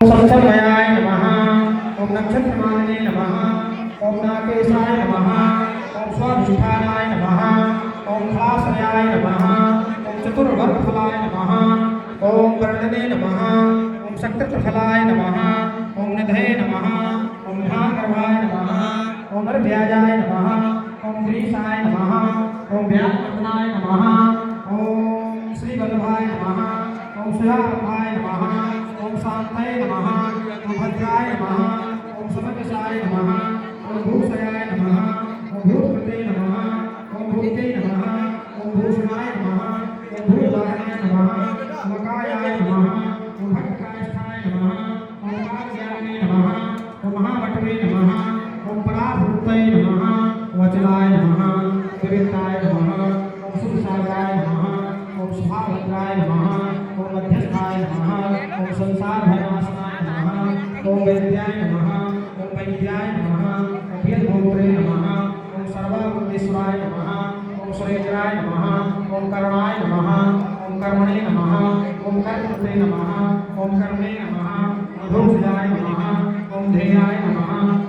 संतमयाय नमः। ओम नक्षत्रमालिने नमः। ओम नाकेशाय नमः। ओम स्वाधिष्ठानाय नमः। ओम खलाश्रयाय नमः। ओम चतुर्वर्गफलाय नमः। ओम वर्णने नमः। ओम शक्तिफलाय नमः। ओम निधये नमः। ओम ध्यानगर्भाय नमः। ओम अर्भ्याजाय नमः। ओम ग्रीसाय नमः। ओम व्यासनाय नमः। ओम श्रीवल्लभाय नमः। ओम सुराभाय नमः। ओम शांताय नमः। ओम भद्राय नमः। ओम समकसाय नमः। ओम भूषयाय नमः। ओम भूतकृते नमः। ओम भूते नमः। ओम भूषणाय नमः। ओम भूतवाहनाय नमः। ओम कायाय नमः। ओम भक्तकाष्ठाय नमः। ओम काज्ञाने नमः। ओम महावटवे नमः। ओम पराभूतये नमः। वचलाय नमः। विविक्ताय नमः। ओम सुखसागराय नमः। ओम शुभाभद्राय नमः। ओम मध्यस्थाय नमः। ओम संसार भयनाशनाय नमः। ओम वैद्याय नमः। ओम वैद्याय नमः। ओम वीरभूत्रे नमः। ओम सर्वभूतेश्वराय नमः। ओम सुरेन्द्राय नमः। ओम करुणाय नमः। ओम कर्मणे नमः। ओम कर्मकृते नमः। ओम कर्मणे नमः। ओम भूषिताय नमः। ओम ध्येयाय नमः।